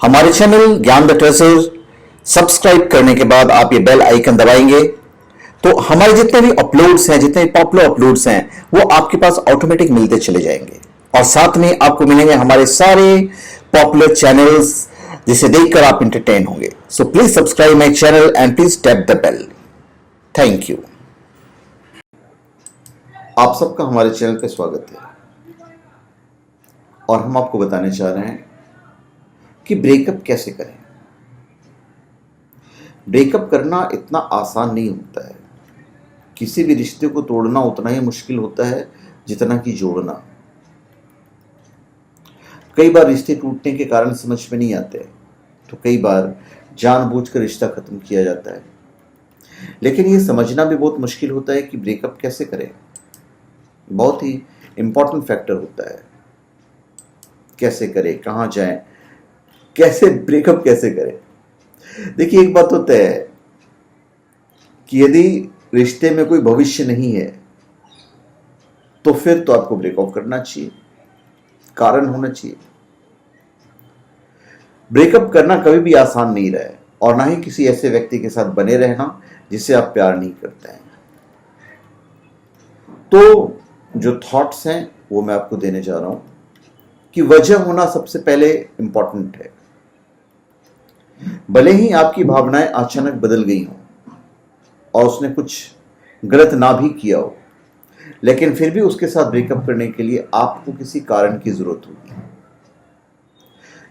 हमारे चैनल ज्ञान the treasure subscribe करने के बाद आप ये बेल आइकन दबाएंगे तो हमारे जितने भी अपलोड्स हैं, जितने पॉपुलर अपलोड्स हैं, वो आपके पास ऑटोमेटिक मिलते चले जाएंगे। और साथ में आपको मिलेंगे हमारे सारे पॉपुलर चैनल्स जिसे देखकर आप एंटरटेन होंगे। So please subscribe my channel and please tap the bell. Thank you. आप सबका हमारे चैनल पे स्वागत है और हम आपको बताने चाह रहे हैं कि ब्रेकअप कैसे करें। ब्रेकअप करना इतना आसान नहीं होता है। किसी भी रिश्ते को तोड़ना उतना ही मुश्किल होता है जितना कि जोड़ना। कई बार रिश्ते टूटने के कारण समझ में नहीं आते, तो कई बार जानबूझकर रिश्ता खत्म किया जाता है। लेकिन ये समझना भी बहुत मुश्किल होता है कि ब्रेकअप कैसे करें। बहुत ही इंपॉर्टेंट फैक्टर होता है। कैसे करें, कहाँ जाएं, कैसे ब्रेकअप कैसे करें। देखिए, एक बात तो तय है कि यदि रिश्ते में कोई भविष्य नहीं है तो फिर तो आपको ब्रेकअप करना चाहिए, कारण होना चाहिए। ब्रेकअप करना कभी भी आसान नहीं रहा है, और ना ही किसी ऐसे व्यक्ति के साथ बने रहना जिससे आप प्यार नहीं करते हैं। तो जो थॉट्स हैं वो मैं आपको देने जा रहा हूं कि वजह होना सबसे पहले इंपॉर्टेंट है। भले ही आपकी भावनाएं अचानक बदल गई हों और उसने कुछ गलत ना भी किया हो, लेकिन फिर भी उसके साथ ब्रेकअप करने के लिए आपको किसी कारण की जरूरत होगी।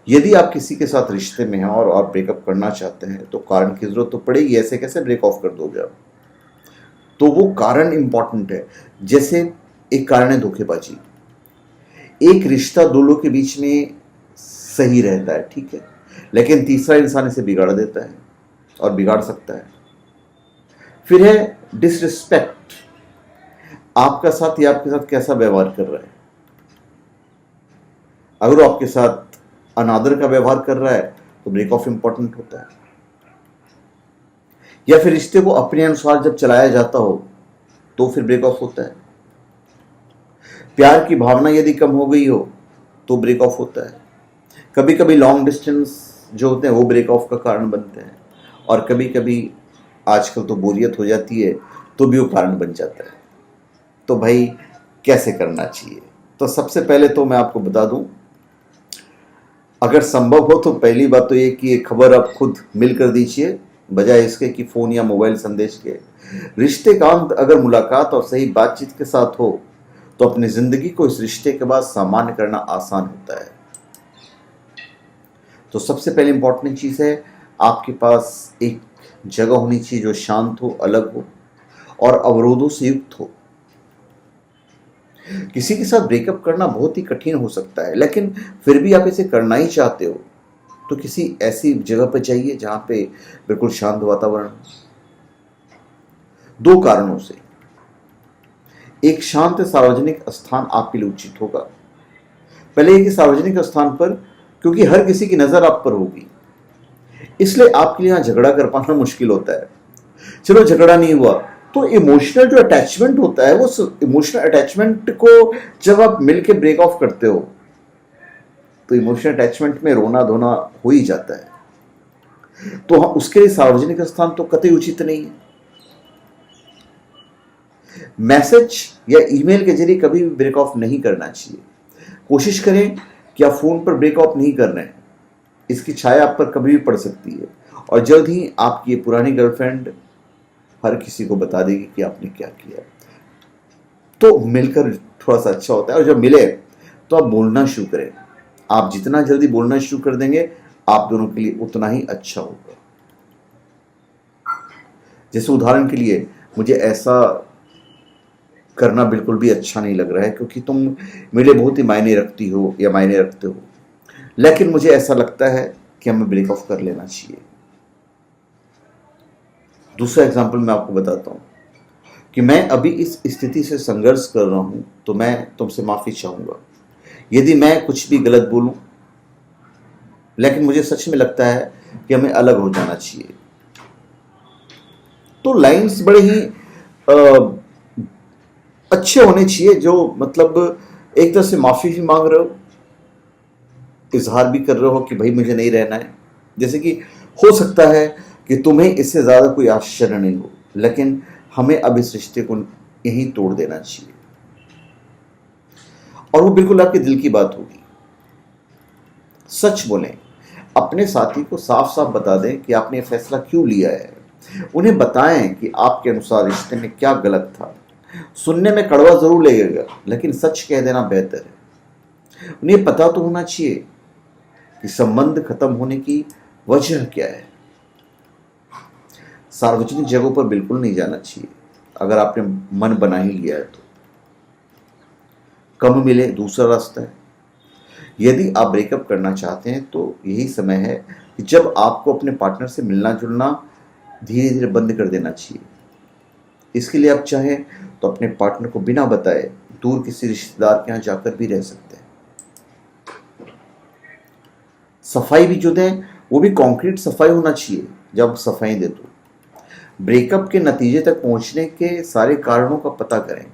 यदि आप किसी के साथ रिश्ते में हैं और आप ब्रेकअप करना चाहते हैं तो कारण की जरूरत तो पड़ेगी। ऐसे कैसे ब्रेक ऑफ कर दोगे आप? तो वो कारण इंपॉर्टेंट है। जैसे एक कारण है धोखेबाजी। एक रिश्ता दो लोगों के बीच में सही रहता है, ठीक है, लेकिन तीसरा इंसान इसे बिगाड़ देता है और बिगाड़ सकता है। फिर है डिसरिस्पेक्ट। आपका साथी आपके साथ कैसा व्यवहार कर रहा है। अगर वो आपके साथ अनादर का व्यवहार कर रहा है तो ब्रेक ऑफ इंपॉर्टेंट होता है। या फिर रिश्ते को अपने अनुसार जब चलाया जाता हो तो फिर ब्रेक ऑफ होता है। प्यार की भावना यदि कम हो गई हो तो ब्रेक ऑफ होता है। कभी कभी लॉन्ग डिस्टेंस जो होते हैं वो ब्रेक ऑफ का कारण बनते हैं, और कभी कभी आजकल तो बोरियत हो जाती है तो भी वो कारण बन जाता है। तो भाई कैसे करना चाहिए? तो सबसे पहले तो मैं आपको बता दूं, अगर संभव हो तो पहली बात तो ये कि ये खबर आप खुद मिल कर दीजिए, बजाय इसके कि फोन या मोबाइल संदेश के। रिश्ते का अंत अगर मुलाकात और सही बातचीत के साथ हो तो अपनी जिंदगी को इस रिश्ते के बाद सामान्य करना आसान होता है। तो सबसे पहले इंपॉर्टेंट चीज है, आपके पास एक जगह होनी चाहिए जो शांत हो, अलग हो और अवरोधों से युक्त हो। किसी के साथ ब्रेकअप करना बहुत ही कठिन हो सकता है, लेकिन फिर भी आप इसे करना ही चाहते हो तो किसी ऐसी जगह पर जाइए जहां पे बिल्कुल शांत वातावरण। दो कारणों से। एक, शांत सार्वजनिक स्थान आपके लिए उचित होगा। पहले एक सार्वजनिक स्थान पर, क्योंकि हर किसी की नजर आप पर होगी, इसलिए आपके लिए यहां झगड़ा कर पाना मुश्किल होता है। चलो झगड़ा नहीं हुआ तो इमोशनल जो अटैचमेंट होता है, वो इमोशनल अटैचमेंट को जब आप मिलके ब्रेक ऑफ करते हो तो इमोशनल अटैचमेंट में रोना धोना हो ही जाता है। तो उसके लिए सार्वजनिक स्थान तो कतई उचित नहीं है। मैसेज या ईमेल के जरिए कभी भी ब्रेक ऑफ नहीं करना चाहिए। कोशिश करें कि आप फोन पर ब्रेक ऑफ नहीं कर रहे हैं। इसकी छाया आप पर कभी भी पड़ सकती है और जल्द ही आपकी पुरानी गर्लफ्रेंड हर किसी को बता देगी कि आपने क्या किया। तो मिलकर थोड़ा सा अच्छा होता है, और जब मिले तो आप बोलना शुरू करें। आप जितना जल्दी बोलना शुरू कर देंगे आप दोनों के लिए उतना ही अच्छा होगा। जैसे उदाहरण के लिए, मुझे ऐसा करना बिल्कुल भी अच्छा नहीं लग रहा है क्योंकि तुम मेरे लिए बहुत ही मायने रखती हो या मायने रखते हो, लेकिन मुझे ऐसा लगता है कि हमें ब्रेक ऑफ कर लेना चाहिए। दूसरा एग्जाम्पल मैं आपको बताता हूं कि मैं अभी इस स्थिति से संघर्ष कर रहा हूं तो मैं तुमसे माफी चाहूंगा यदि मैं कुछ भी गलत बोलूं, लेकिन मुझे सच में लगता है कि हमें अलग हो जाना चाहिए। तो लाइंस बड़े ही अच्छे होने चाहिए, जो मतलब एक तरह से माफी भी मांग रहे हो, इजहार भी कर रहे हो कि भाई मुझे नहीं रहना है। जैसे कि हो सकता है कि तुम्हें इससे ज़्यादा कोई आश्चर्य नहीं हो, लेकिन हमें अब इस रिश्ते को यहीं तोड़ देना चाहिए। और वो बिल्कुल आपके दिल की बात होगी। सच बोलें, अपने साथी को साफ साफ बता दें कि आपने ये फैसला क्यों लिया है। उन्हें बताएं कि आपके अनुसार रिश्ते में क्या गलत था। सुनने में कड़वा जरूर लगेगा, लेकिन सच कह देना बेहतर है। उन्हें पता तो होना चाहिए कि संबंध खत्म होने की वजह क्या है। सार्वजनिक जगहों पर बिल्कुल नहीं जाना चाहिए। अगर आपने मन बना ही लिया है तो कम मिले दूसरा रास्ता है। यदि आप ब्रेकअप करना चाहते हैं तो यही समय है कि जब आपको अपने पार्टनर से मिलना जुलना धीरे धीरे बंद कर देना चाहिए। इसके लिए आप चाहें तो अपने पार्टनर को बिना बताए दूर किसी रिश्तेदार के यहाँ जाकर भी रह सकते हैं। सफाई भी जो दें वो भी कॉन्क्रीट सफाई होना चाहिए। जब सफाई दे तो ब्रेकअप के नतीजे तक पहुंचने के सारे कारणों का पता करें।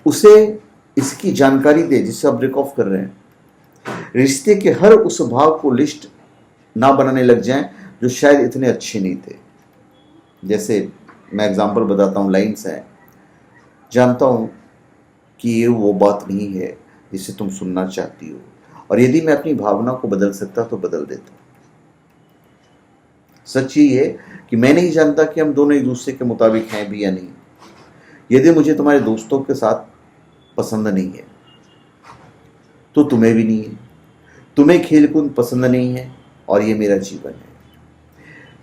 उसे इसकी जानकारी दे जिससे आप ब्रेक ऑफ कर रहे हैं। रिश्ते के हर उस भाव को लिस्ट ना बनाने लग जाएं जो शायद इतने अच्छे नहीं थे। जैसे मैं एग्जांपल बताता हूँ, लाइन्स हैं, जानता हूँ कि ये वो बात नहीं है जिसे तुम सुनना चाहती हो, और यदि मैं अपनी भावना को बदल सकता तो बदल देता। सच ये है कि मैं नहीं जानता कि हम दोनों एक दूसरे के मुताबिक हैं भी या नहीं। यदि मुझे तुम्हारे दोस्तों के साथ पसंद नहीं है तो तुम्हें भी नहीं है। तुम्हें खेलकूद पसंद नहीं है और ये मेरा जीवन है।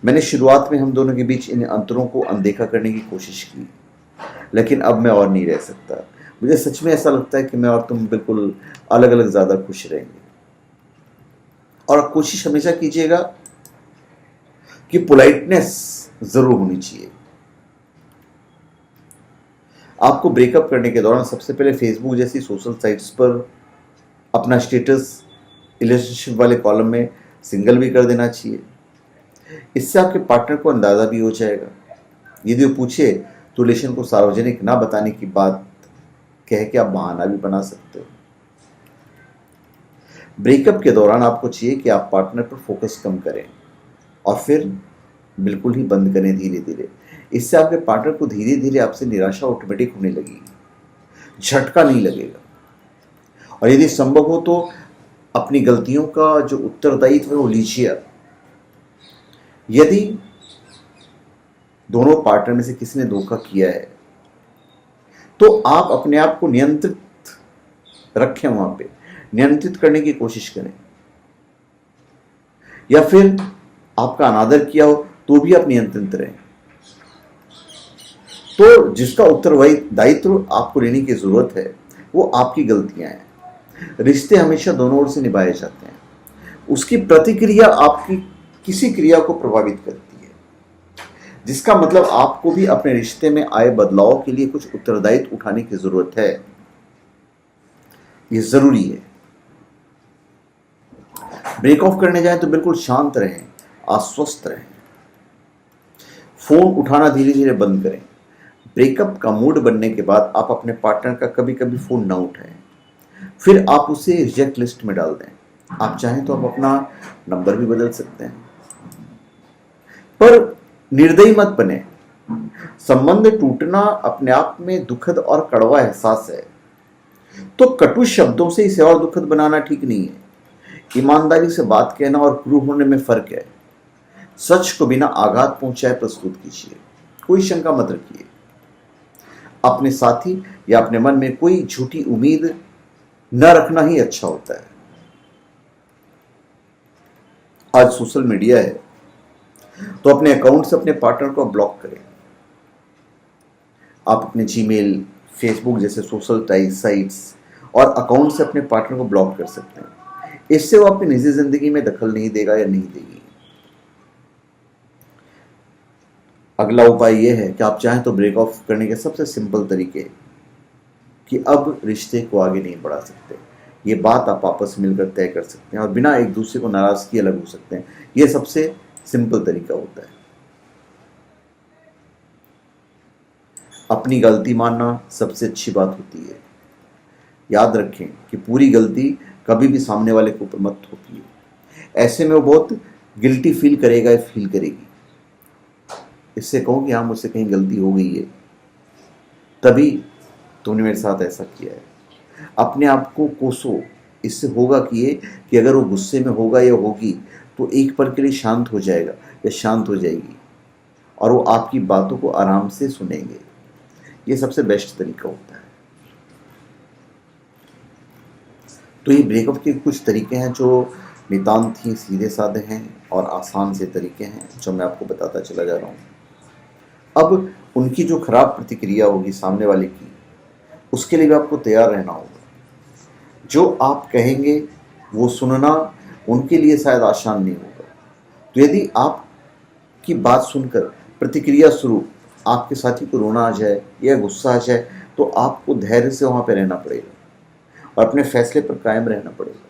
मैंने शुरुआत में हम दोनों के बीच इन अंतरों को अनदेखा करने की कोशिश की, लेकिन अब मैं और नहीं रह सकता। मुझे सच में ऐसा लगता है कि मैं और तुम बिल्कुल अलग अलग ज़्यादा खुश रहेंगे। और कोशिश हमेशा कीजिएगा कि पोलाइटनेस ज़रूर होनी चाहिए। आपको ब्रेकअप करने के दौरान सबसे पहले फेसबुक जैसी सोशल साइट्स पर अपना स्टेटस रिलेशनशिप वाले कॉलम में सिंगल भी कर देना चाहिए। इससे आपके पार्टनर को अंदाज़ा भी हो जाएगा। यदि वो पूछे तो रिलेशन को सार्वजनिक ना बताने की बात कह के आप बहाना भी बना सकते हो। ब्रेकअप के दौरान आपको चाहिए कि आप पार्टनर पर फोकस कम करें और फिर बिल्कुल ही बंद करें धीरे धीरे। इससे आपके पार्टनर को धीरे धीरे आपसे निराशा ऑटोमेटिक होने लगेगी, झटका नहीं लगेगा। और यदि संभव हो तो अपनी गलतियों का जो उत्तरदायित्व है वो लीजिए। यदि दोनों पार्टनर में से किसी ने धोखा किया है तो आप अपने आप को नियंत्रित रखें, वहां पे नियंत्रित करने की कोशिश करें। या फिर आपका अनादर किया हो तो भी आप नियंत्रित रहें। तो जिसका उत्तरदायित्व आपको लेने की जरूरत है वो आपकी गलतियां हैं। रिश्ते हमेशा दोनों ओर से निभाए जाते हैं। उसकी प्रतिक्रिया आपकी किसी क्रिया को प्रभावित करती है, जिसका मतलब आपको भी अपने रिश्ते में आए बदलाव के लिए कुछ उत्तरदायित्व उठाने की जरूरत है। यह जरूरी है। ब्रेक ऑफ करने जाए तो बिल्कुल शांत रहें, आश्वस्त रहें। फोन उठाना धीरे धीरे बंद करें। ब्रेकअप का मूड बनने के बाद आप अपने पार्टनर का कभी कभी फोन ना उठाएं, फिर आप उसे रिजेक्ट लिस्ट में डाल दें। आप चाहें तो आप अपना नंबर भी बदल सकते हैं, पर निर्दयी मत बने। संबंध टूटना अपने आप में दुखद और कड़वा एहसास है, तो कटु शब्दों से इसे और दुखद बनाना ठीक नहीं है। ईमानदारी से बात कहना और क्रूर होने में फर्क है। सच को बिना आघात पहुंचाए प्रस्तुत कीजिए, कोई शंका मत रखिए। अपने साथी या अपने मन में कोई झूठी उम्मीद न रखना ही अच्छा होता है। आज सोशल मीडिया है तो अपने अकाउंट से अपने पार्टनर को ब्लॉक करें। आप अपने जीमेल, फेसबुक जैसे सोशल साइट्स और अकाउंट से अपने पार्टनर को ब्लॉक कर सकते हैं। इससे वो अपनी निजी जिंदगी में दखल नहीं देगा या नहीं देगी। अगला उपाय यह है कि आप चाहें तो ब्रेक ऑफ करने के सबसे सिंपल तरीके कि अब रिश्ते को आगे नहीं बढ़ा सकते, ये बात आप आपस में मिलकर तय कर सकते हैं और बिना एक दूसरे को नाराज किए अलग हो सकते हैं। यह सबसे सिंपल तरीका होता है। अपनी गलती मानना सबसे अच्छी बात होती है। याद रखें कि पूरी गलती कभी भी सामने वाले के ऊपर मत थोपिए। ऐसे में वो बहुत गिल्टी फील करेगा या फील करेगी। इससे कहो कि हाँ मुझसे कहीं गलती हो गई है, तभी तुमने मेरे साथ ऐसा किया है। अपने आप को कोसो। इससे होगा कि ये कि अगर वो गुस्से में होगा या होगी तो एक पल के लिए शांत हो जाएगा या शांत हो जाएगी और वो आपकी बातों को आराम से सुनेंगे। ये सबसे बेस्ट तरीका होता है। तो ये ब्रेकअप के कुछ तरीके हैं जो नितांत ही सीधे साधे हैं और आसान से तरीके हैं जो मैं आपको बताता चला जा रहा हूँ। अब उनकी जो खराब प्रतिक्रिया होगी सामने वाले की, उसके लिए भी आपको तैयार रहना होगा। जो आप कहेंगे वो सुनना उनके लिए शायद आसान नहीं होगा। तो यदि आपकी बात सुनकर प्रतिक्रिया स्वरूप आपके साथी को रोना आ जाए या गुस्सा आ जाए तो आपको धैर्य से वहाँ पे रहना पड़ेगा और अपने फैसले पर कायम रहना पड़ेगा।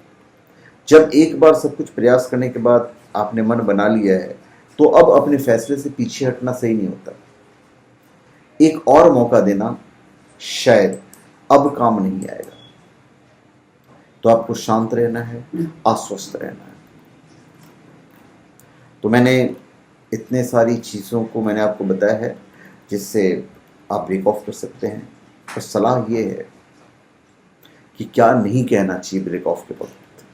जब एक बार सब कुछ प्रयास करने के बाद आपने मन बना लिया है तो अब अपने फैसले से पीछे हटना सही नहीं होता। एक और मौका देना शायद अब काम नहीं आएगा। तो आपको शांत रहना है, आश्वस्त रहना है। तो मैंने इतने सारी चीज़ों को मैंने आपको बताया है जिससे आप ब्रेक ऑफ कर सकते हैं। और सलाह ये है कि क्या नहीं कहना चाहिए ब्रेक ऑफ के वक्त,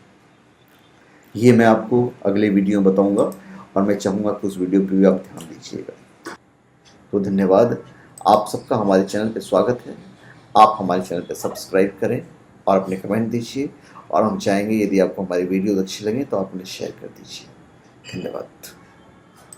ये मैं आपको अगले वीडियो में बताऊंगा और मैं चाहूँगा कि उस वीडियो पर भी आप ध्यान दीजिएगा। तो धन्यवाद, आप सबका हमारे चैनल पर स्वागत है। आप हमारे चैनल पर सब्सक्राइब करें और अपने कमेंट दीजिए और हम चाहेंगे यदि आपको हमारी वीडियो अच्छी लगे तो आप उन्हें शेयर कर दीजिए। धन्यवाद।